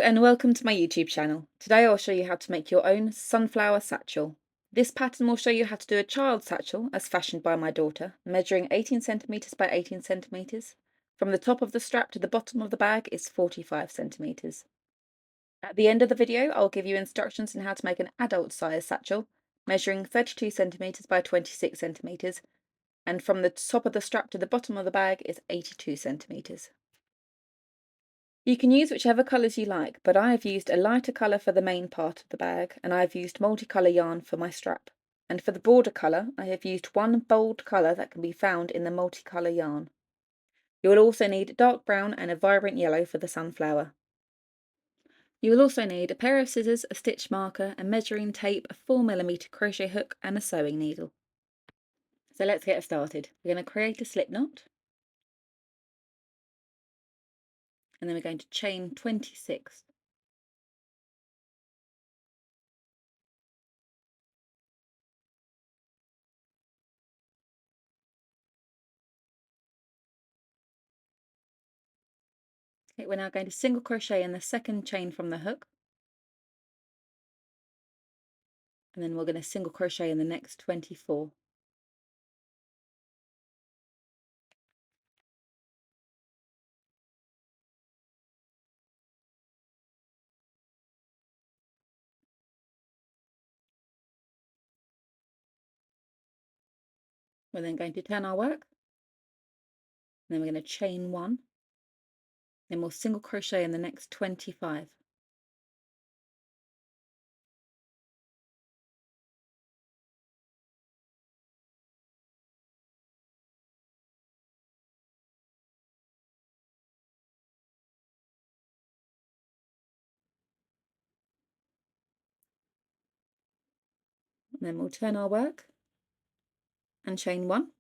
and welcome to my YouTube channel. Today I'll show you how to make your own sunflower satchel. This pattern will show you how to do a child satchel as fashioned by my daughter, measuring 18 centimeters by 18 centimeters. From the top of the strap to the bottom of the bag is 45 centimeters. At the end of the video I'll give you instructions on how to make an adult size satchel, measuring 32 centimeters by 26 centimeters, and from the top of the strap to the bottom of the bag is 82 centimeters. You can use whichever colours you like, but I have used a lighter colour for the main part of the bag, and I have used multicolour yarn for my strap. And for the border colour, I have used one bold colour that can be found in the multicolour yarn. You will also need dark brown and a vibrant yellow for the sunflower. You will also need a pair of scissors, a stitch marker, a measuring tape, a 4mm crochet hook and a sewing needle. So let's get started. We're going to create a slip knot. And then we're going to chain 26. Okay, we're now going to single crochet in the second chain from the hook. And then we're going to single crochet in the next 24. We're then going to turn our work, and then we're going to chain 1, then we'll single crochet in the next 25. And then we'll turn our work and chain 1. And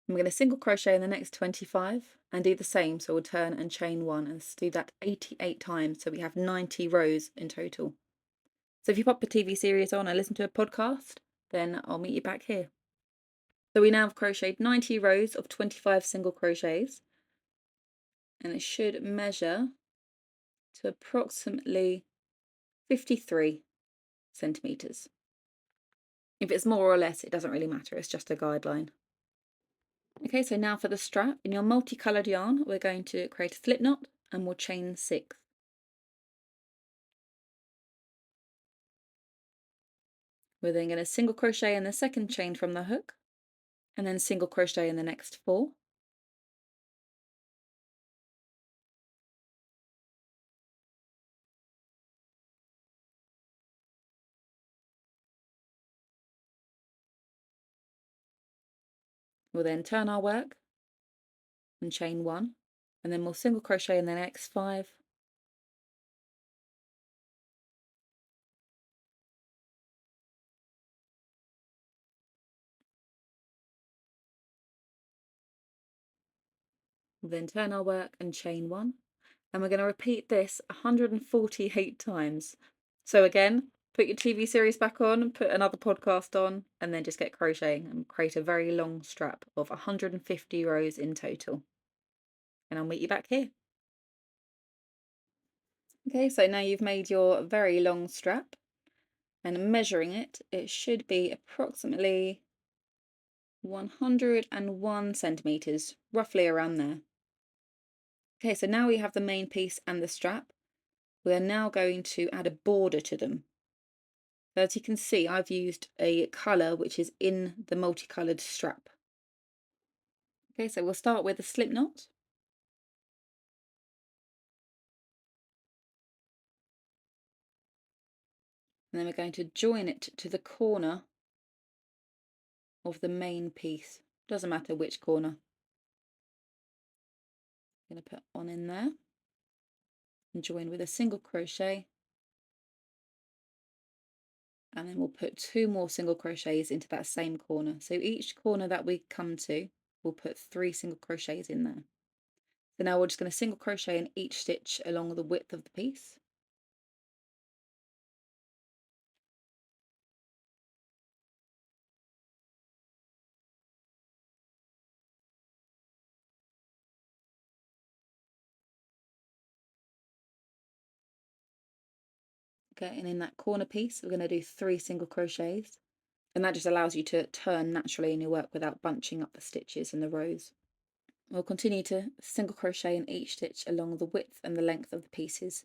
we're going to single crochet in the next 25 and do the same, so we'll turn and chain 1 and do that 88 times, so we have 90 rows in total. So if you pop a TV series on and listen to a podcast, then I'll meet you back here. So we now have crocheted 90 rows of 25 single crochets, and it should measure to approximately 53 centimeters. If it's more or less, it doesn't really matter, it's just a guideline. Okay, so now for the strap. In your multicolored yarn, we're going to create a slip knot and we'll chain 6. We're then going to single crochet in the second chain from the hook and then single crochet in the next 4. We'll then turn our work and chain 1, and then we'll single crochet in the next 5. We'll then turn our work and chain 1, and we're going to repeat this 148 times. So again, put your TV series back on, put another podcast on, and then just get crocheting and create a very long strap of 150 rows in total. And I'll meet you back here. Okay, so now you've made your very long strap, and measuring it, it should be approximately 101 centimeters, roughly around there. Okay, so now we have the main piece and the strap. We are now going to add a border to them. So as you can see, I've used a colour which is in the multicoloured strap. Okay, so we'll start with a slip knot. And then we're going to join it to the corner of the main piece. Doesn't matter which corner. I'm going to put one in there and join with a single crochet. And then we'll put 2 more single crochets into that same corner. So each corner that we come to, we'll put 3 single crochets in there. So now we're just going to single crochet in each stitch along the width of the piece. Okay, and in that corner piece, we're going to do 3 single crochets, and that just allows you to turn naturally in your work without bunching up the stitches in the rows. We'll continue to single crochet in each stitch along the width and the length of the pieces,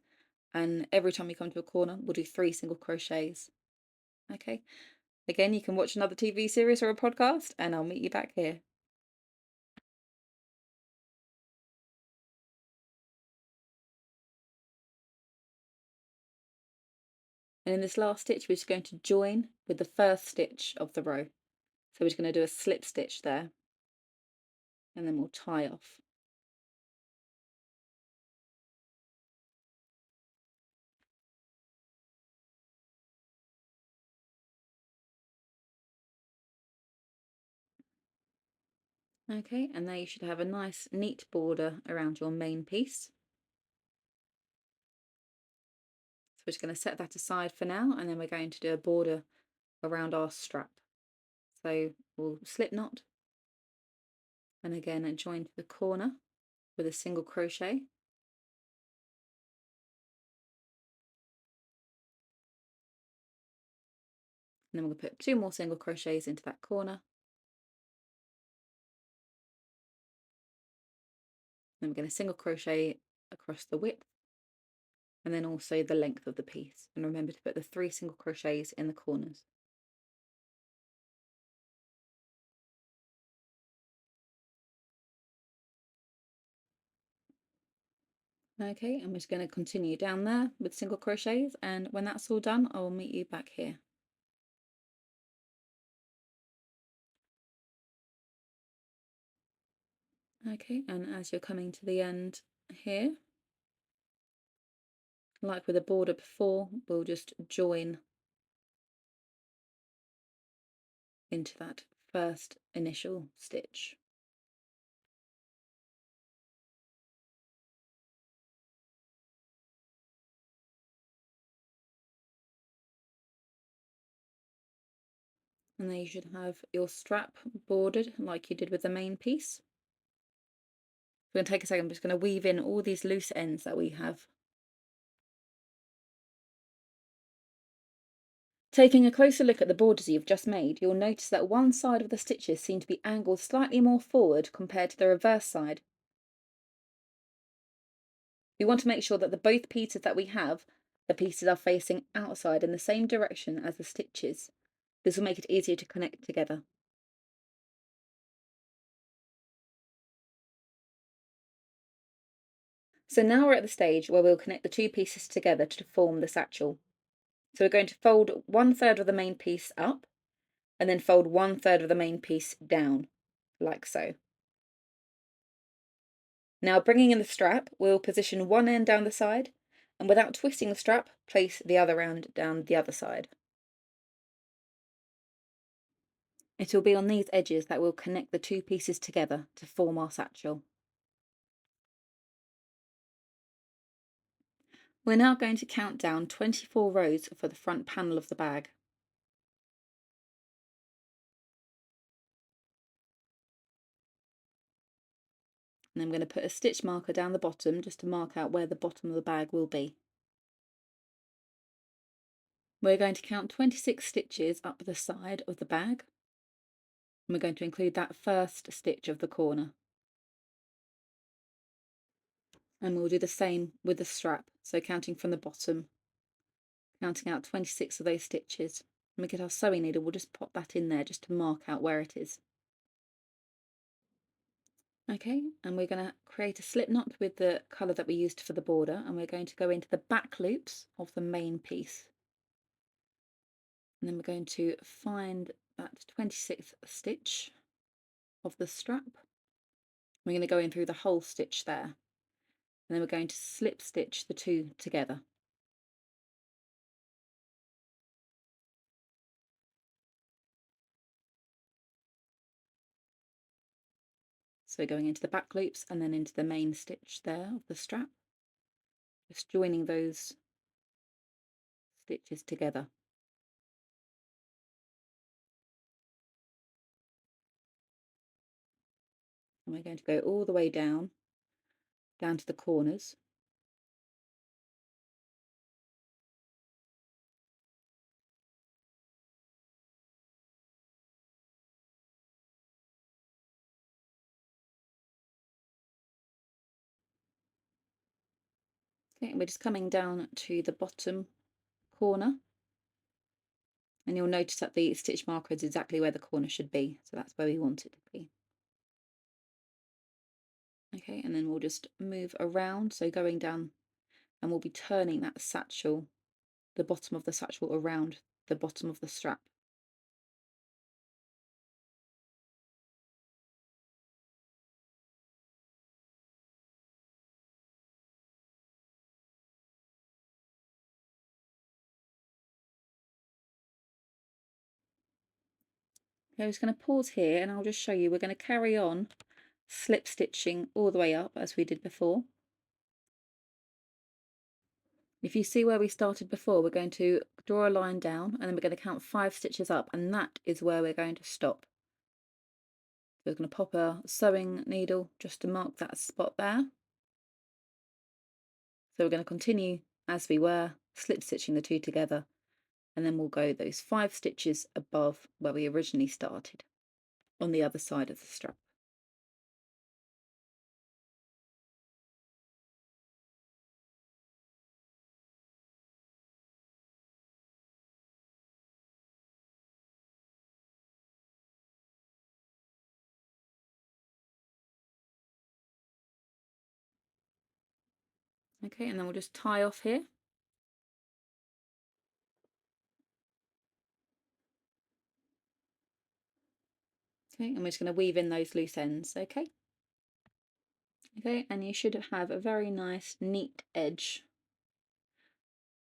and every time we come to a corner, we'll do 3 single crochets. Okay, again, you can watch another TV series or a podcast, and I'll meet you back here. And in this last stitch, we're just going to join with the first stitch of the row. So we're just going to do a slip stitch there, and then we'll tie off. Okay, and now you should have a nice neat border around your main piece. So we're just going to set that aside for now, and then we're going to do a border around our strap. So we'll slip knot, and again join to the corner with a single crochet. And then we'll put 2 more single crochets into that corner. Then we're going to single crochet across the width and then also the length of the piece. And remember to put the 3 single crochets in the corners. Okay, and we're just going to continue down there with single crochets, and when that's all done, I will meet you back here. Okay, and as you're coming to the end here, like with the border before, we'll just join into that first initial stitch. And then you should have your strap bordered like you did with the main piece. We're going to take a second, I'm just going to weave in all these loose ends that we have. Taking a closer look at the borders you've just made, you'll notice that one side of the stitches seem to be angled slightly more forward compared to the reverse side. We want to make sure that the both pieces that we have, the pieces are facing outside in the same direction as the stitches. This will make it easier to connect together. So now we're at the stage where we'll connect the 2 pieces together to form the satchel. So we're going to fold 1/3 of the main piece up and then fold 1/3 of the main piece down, like so. Now bringing in the strap, we'll position one end down the side, and without twisting the strap, place the other end down the other side. It will be on these edges that we'll connect the 2 pieces together to form our satchel. We're now going to count down 24 rows for the front panel of the bag. And I'm going to put a stitch marker down the bottom just to mark out where the bottom of the bag will be. We're going to count 26 stitches up the side of the bag. And we're going to include that first stitch of the corner. And we'll do the same with the strap, so counting from the bottom, counting out 26 of those stitches. When we get our sewing needle, we'll just pop that in there just to mark out where it is. Okay, and we're going to create a slip knot with the colour that we used for the border, and we're going to go into the back loops of the main piece. And then we're going to find that 26th stitch of the strap. We're going to go in through the whole stitch there. And then we're going to slip stitch the 2 together. So going into the back loops and then into the main stitch there of the strap, just joining those stitches together. And we're going to go all the way down to the corners. Okay, and we're just coming down to the bottom corner, and you'll notice that the stitch marker is exactly where the corner should be, so that's where we want it to be. Okay, and then we'll just move around, so going down, and we'll be turning that satchel, the bottom of the satchel, around the bottom of the strap. Okay, I'm just going to pause here and I'll just show you. We're going to carry on slip stitching all the way up as we did before. If you see where we started before, we're going to draw a line down and then we're going to count 5 stitches up, and that is where we're going to stop. So we're going to pop a sewing needle just to mark that spot there. So we're going to continue as we were, slip stitching the two together, and then we'll go those 5 stitches above where we originally started on the other side of the strap. Okay, and then we'll just tie off here. Okay, and we're just going to weave in those loose ends, okay? Okay, and you should have a very nice, neat edge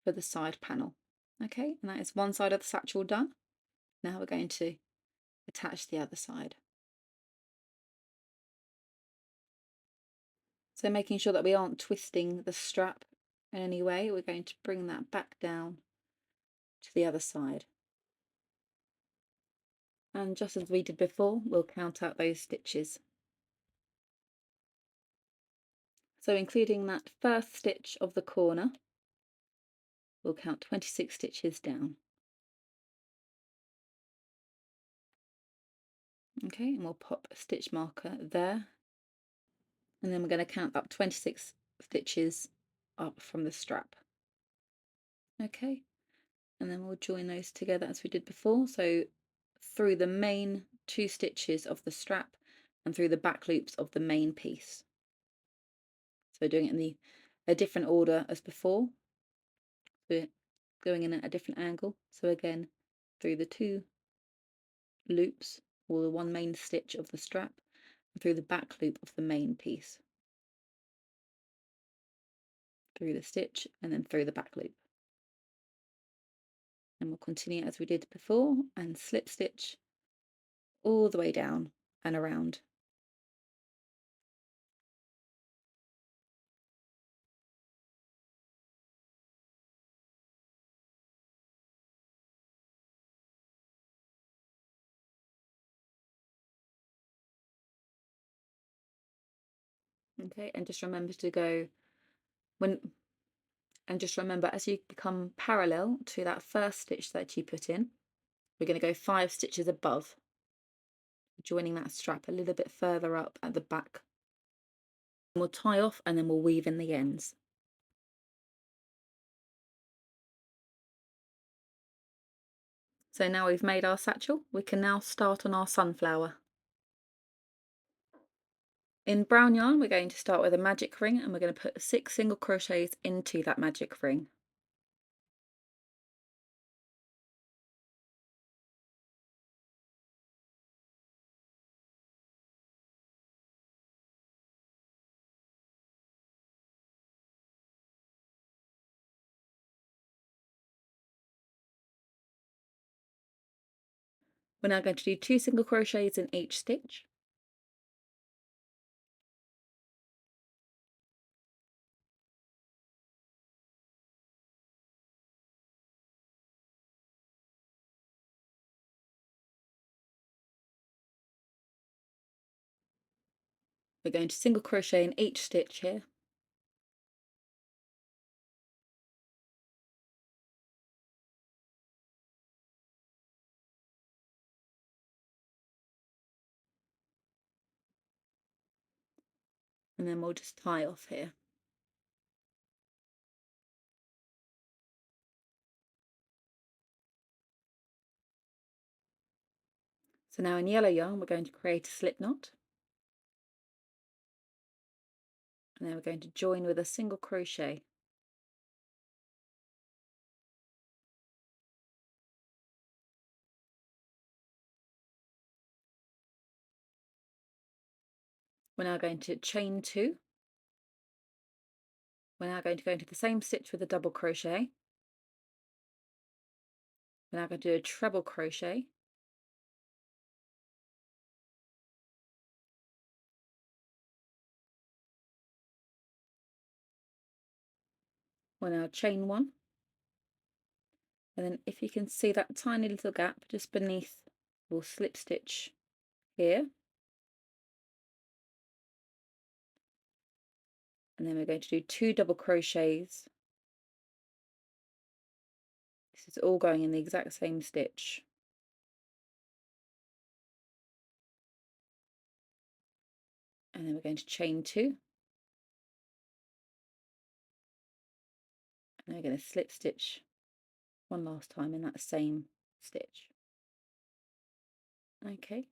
for the side panel. Okay, and that is one side of the satchel done. Now we're going to attach the other side. So making sure that we aren't twisting the strap in any way, we're going to bring that back down to the other side. And just as we did before, we'll count out those stitches. So including that first stitch of the corner, we'll count 26 stitches down. Okay, and we'll pop a stitch marker there. And then we're going to count up 26 stitches up from the strap. Okay, and then we'll join those together as we did before. So through the main 2 stitches of the strap and through the back loops of the main piece. So doing it in a different order as before. We're going in at a different angle. So again, through the 2 loops, or the one main stitch of the strap, and through the back loop of the main piece. Through the stitch and then through the back loop. And we'll continue as we did before and slip stitch all the way down and around. Okay, and just remember to go just remember, as you become parallel to that first stitch that you put in, we're going to go 5 stitches above, joining that strap a little bit further up at the back. We'll tie off and then we'll weave in the ends. So now we've made our satchel, we can now start on our sunflower. In brown yarn, we're going to start with a magic ring and we're going to put 6 single crochets into that magic ring. We're now going to do 2 single crochets in each stitch. We're going to single crochet in each stitch here. And then we'll just tie off here. So now in yellow yarn we're going to create a slip knot, and then we're going to join with a single crochet. We're now going to chain 2. We're now going to go into the same stitch with a double crochet. We're now going to do a treble crochet, we'll now chain 1, and then if you can see that tiny little gap just beneath, we'll slip stitch here, and then we're going to do 2 double crochets. This is all going in the exact same stitch. And then we're going to chain 2, and we're going to slip stitch one last time in that same stitch. Okay.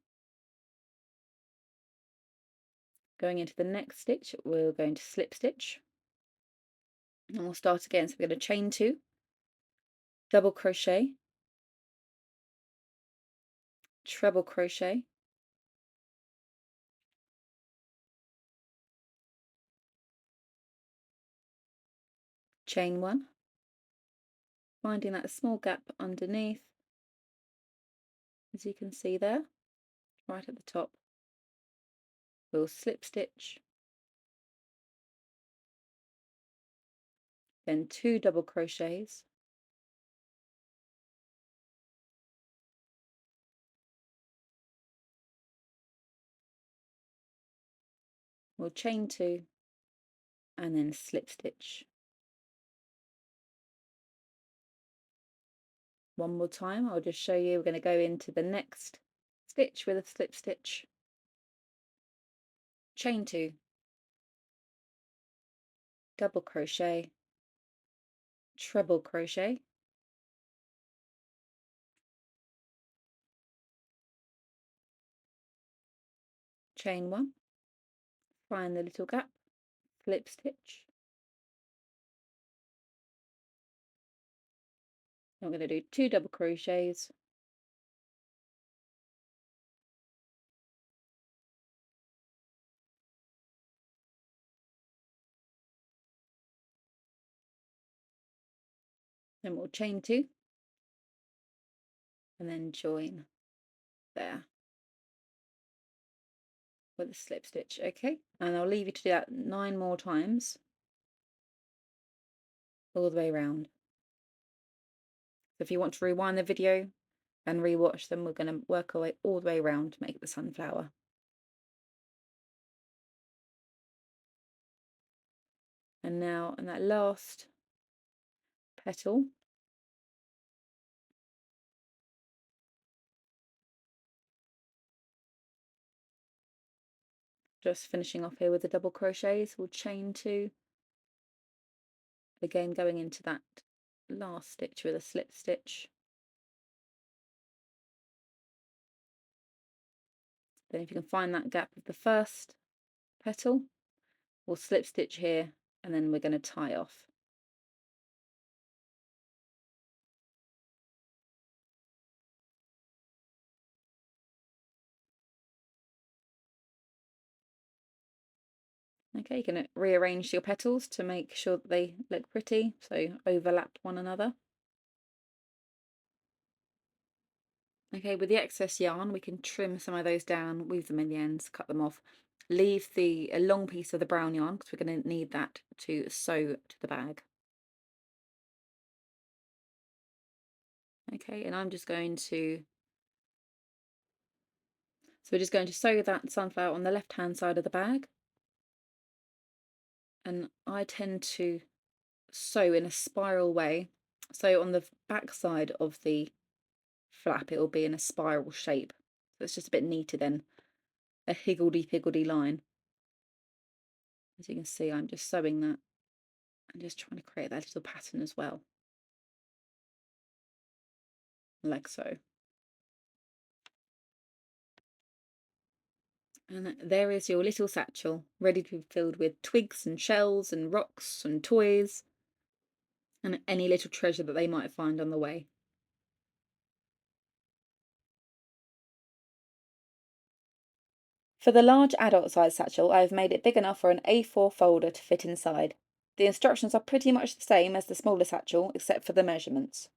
Going into the next stitch, we're going to slip stitch, and we'll start again. So we're going to chain 2, double crochet, treble crochet, chain 1, finding that small gap underneath, as you can see there, right at the top. We'll slip stitch, then 2 double crochets, we'll chain 2, and then slip stitch. One more time, I'll just show you. We're going to go into the next stitch with a slip stitch, chain 2, double crochet, treble crochet, chain 1, find the little gap, slip stitch. I'm going to do 2 double crochets, then we'll chain 2, and then join there with a slip stitch. Okay, and I'll leave you to do that 9 more times all the way around. So if you want to rewind the video and rewatch them, we're going to work our way all the way around to make the sunflower. And now in that last petal, just finishing off here with the double crochets, we'll chain 2, again going into that last stitch with a slip stitch. Then if you can find that gap of the first petal, we'll slip stitch here, and then we're going to tie off. Okay, you can rearrange your petals to make sure that they look pretty, so overlap one another. Okay, with the excess yarn, we can trim some of those down, weave them in the ends, cut them off. Leave a long piece of the brown yarn, because we're going to need that to sew to the bag. Okay, and I'm just going to, so we're just going to sew that sunflower on the left hand side of the bag. And I tend to sew in a spiral way. So on the back side of the flap, it will be in a spiral shape. So it's just a bit neater than a higgledy-piggledy line. As you can see, I'm just sewing that and just trying to create that little pattern as well, like so. And there is your little satchel, ready to be filled with twigs and shells and rocks and toys and any little treasure that they might find on the way. For the large adult size satchel, I have made it big enough for an A4 folder to fit inside. The instructions are pretty much the same as the smaller satchel, except for the measurements.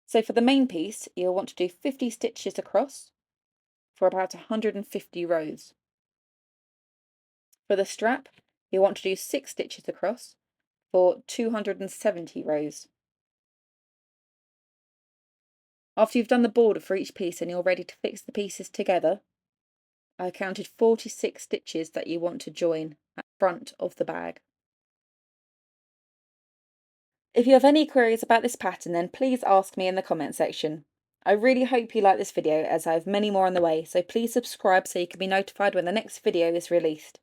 So for the main piece, you'll want to do 50 stitches across for about 150 rows. For the strap, you'll want to do 6 stitches across for 270 rows. After you've done the border for each piece and you're ready to fix the pieces together, I counted 46 stitches that you want to join at the front of the bag. If you have any queries about this pattern, then please ask me in the comment section. I really hope you like this video, as I have many more on the way, so please subscribe so you can be notified when the next video is released.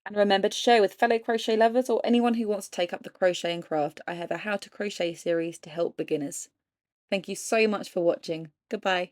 And remember to share with fellow crochet lovers or anyone who wants to take up the crochet and craft. I have a how to crochet series to help beginners. Thank you so much for watching. Goodbye.